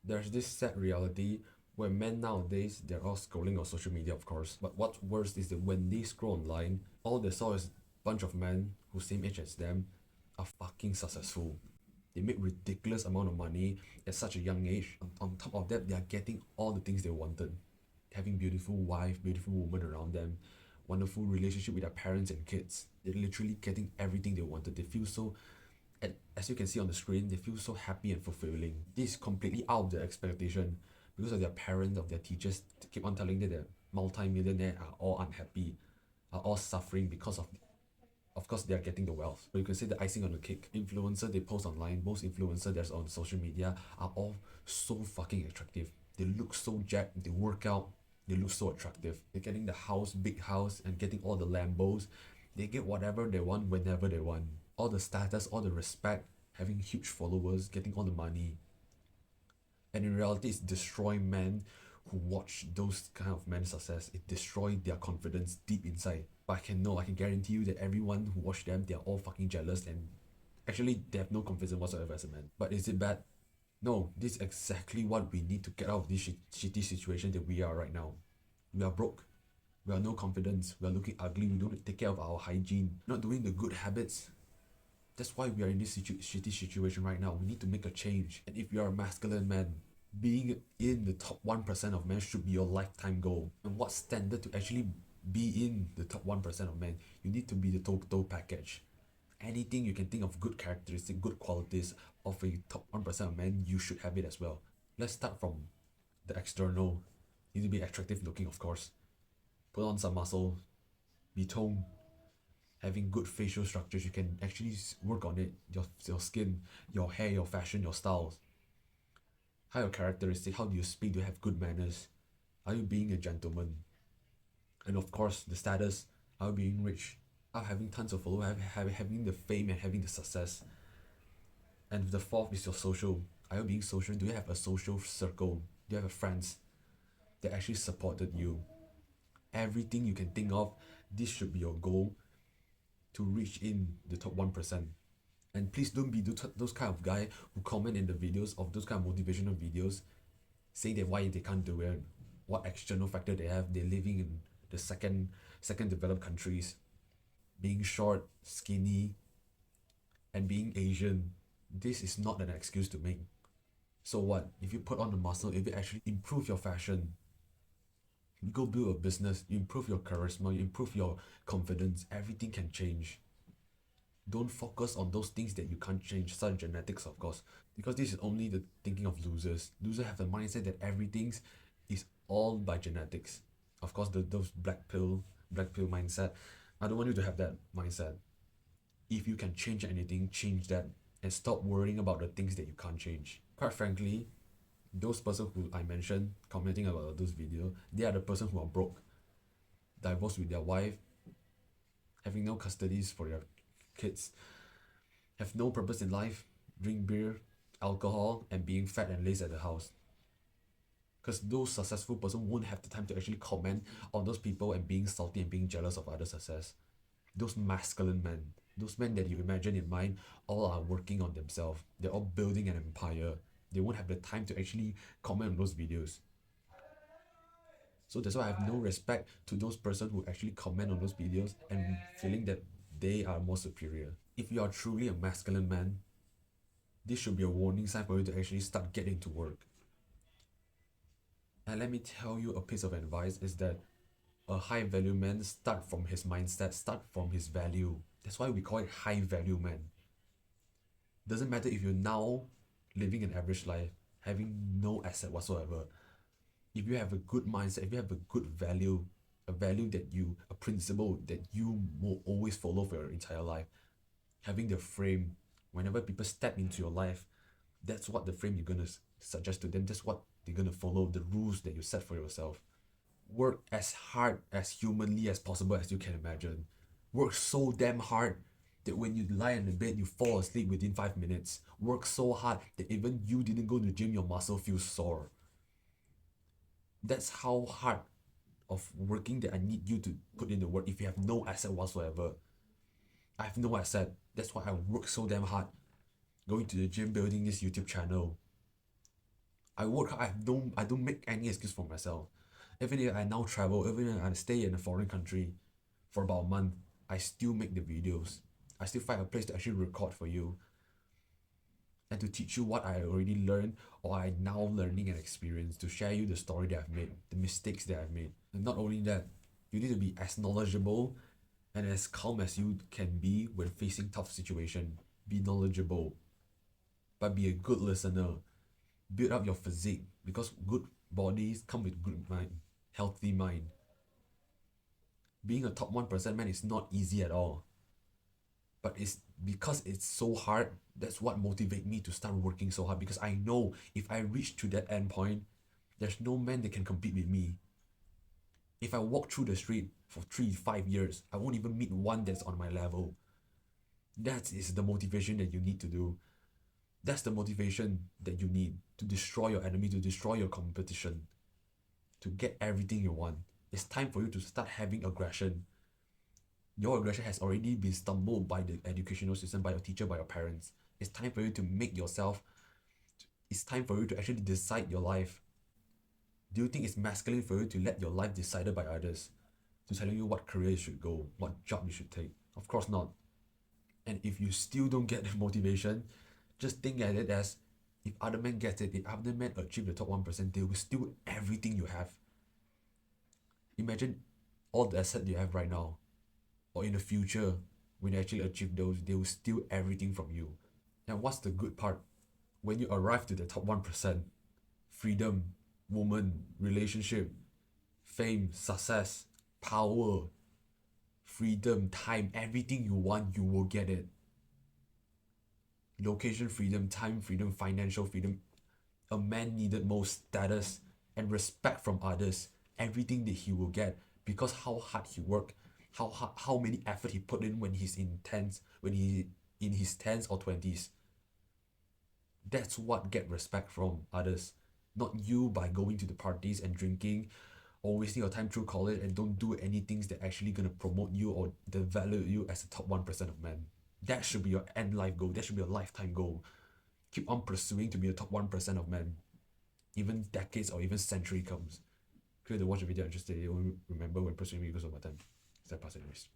There's this sad reality where men nowadays, they're all scrolling on social media, of course. But what's worse is that when they scroll online, all they saw is a bunch of men who same age as them are fucking successful. They make ridiculous amount of money at such a young age. On top of that, they are getting all the things they wanted. Having beautiful wife, beautiful woman around them, wonderful relationship with their parents and kids. They're literally getting everything they wanted. They feel so, and as you can see on the screen, they feel so happy and fulfilling. This is completely out of their expectation because of their parents, of their teachers keep on telling them that multi-millionaire are all unhappy, are all suffering because of course they are getting the wealth. But you can say the icing on the cake. Influencer they post online, most influencer that's on social media are all so fucking attractive. They look so jacked, they work out, they look so attractive. They're getting the house, big house, and getting all the Lambos. They get whatever they want whenever they want. All the status, all the respect, having huge followers, getting all the money. And in reality, it's destroying men who watch those kind of men's success. It destroys their confidence deep inside. But I can guarantee you that everyone who watch them, they're all fucking jealous and actually they have no confidence whatsoever as a man. But is it bad? No, this is exactly what we need to get out of this shitty situation that we are right now. We are broke. We have no confidence. We are looking ugly. We don't take care of our hygiene. Not doing the good habits. That's why we are in this shitty situation right now. We need to make a change. And if you are a masculine man, being in the top 1% of men should be your lifetime goal. And what standard to actually be in the top 1% of men? You need to be the total package. Anything you can think of good characteristic, good qualities of a top 1% of men, you should have it as well. Let's start from the external. You need to be attractive looking, of course. Put on some muscle, be toned, having good facial structures. You can actually work on it. Your skin, your hair, your fashion, your styles. How your characteristic, how do you speak? Do you have good manners? Are you being a gentleman? And of course, the status, are you being rich? Are you having tons of followers, having the fame and having the success? And the fourth is your social. Are you being social? Do you have a social circle? Do you have friends that actually supported you? Everything you can think of, this should be your goal to reach in the top 1%. And please don't be those kind of guy who comment in the videos of those kind of motivational videos saying that why they can't do it, what external factor they have, they're living in the second developed countries, being short, skinny, and being Asian. This is not an excuse to make. So what? If you put on the muscle, if you actually improve your fashion, you go build a business, you improve your charisma, you improve your confidence, everything can change. Don't focus on those things that you can't change, such as genetics, of course, because this is only the thinking of losers. Losers have the mindset that everything is all by genetics. Of course, those black pill mindset. I don't want you to have that mindset. If you can change anything, change that and stop worrying about the things that you can't change. Quite frankly, those person who I mentioned commenting about those videos, they are the person who are broke, divorced with their wife, having no custodies for their kids, have no purpose in life, drink beer, alcohol, and being fat and lazy at the house. Because those successful person won't have the time to actually comment on those people and being salty and being jealous of other success. Those masculine men, those men that you imagine in mind, all are working on themselves. They're all building an empire. They won't have the time to actually comment on those videos. So that's why I have no respect to those person who actually comment on those videos and feeling that they are more superior. If you are truly a masculine man, this should be a warning sign for you to actually start getting to work. And let me tell you a piece of advice is that a high value man start from his mindset, start from his value. That's why we call it high value man. Doesn't matter if you're now living an average life, having no asset whatsoever. If you have a good mindset, if you have a good value, a value that you, a principle that you will always follow for your entire life, having the frame, whenever people step into your life, that's what the frame you're gonna suggest to them. That's what they're gonna follow, the rules that you set for yourself. Work as hard as humanly as possible as you can imagine. Work so damn hard that when you lie in the bed, you fall asleep within 5 minutes. Work so hard that even you didn't go to the gym, your muscle feels sore. That's how hard of working that I need you to put in the work if you have no asset whatsoever. I have no asset. That's why I work so damn hard. Going to the gym, building this YouTube channel. I work hard. I don't make any excuse for myself. Even if I now travel, even if I stay in a foreign country for about a month, I still make the videos. I still find a place to actually record for you and to teach you what I already learned or I now learning and experience, to share you the story that I've made, the mistakes that I've made. And not only that, you need to be as knowledgeable and as calm as you can be when facing tough situation. Be knowledgeable, but be a good listener. Build up your physique because good bodies come with good mind, healthy mind. Being a top 1% man is not easy at all. But it's because it's so hard, that's what motivates me to start working so hard, because I know if I reach to that end point, there's no man that can compete with me. If I walk through the street for 3 5 years, I won't even meet one that's on my level. That is the motivation that you need to do. That's the motivation that you need to destroy your enemy, to destroy your competition, to get everything you want. It's time for you to start having aggression. Your aggression has already been stumbled by the educational system, by your teacher, by your parents. It's time for you to make yourself, it's time for you to actually decide your life. Do you think it's masculine for you to let your life decided by others, to telling you what career you should go, what job you should take? Of course not. And if you still don't get the motivation, just think at it as, if other men get it, if other men achieve the top 1%, they will steal everything you have. Imagine all the assets you have right now, or in the future, when you actually achieve those, they will steal everything from you. And what's the good part? When you arrive to the top 1%, freedom, woman, relationship, fame, success, power, freedom, time, everything you want, you will get it. Location freedom, time freedom, financial freedom. A man needed most status and respect from others. Everything that he will get because how hard he worked, how many effort he put in when he's in tens, when he in his tens or twenties. That's what get respect from others. Not you by going to the parties and drinking or wasting your time through college and don't do anything that actually gonna promote you or develop you as a top 1% of men. That should be your end life goal. That should be a lifetime goal. Keep on pursuing to be a top 1% of men. Even decades or even century comes. Clear to watch the video interested, you will remember when pursuing me because of my time. Step past anyways.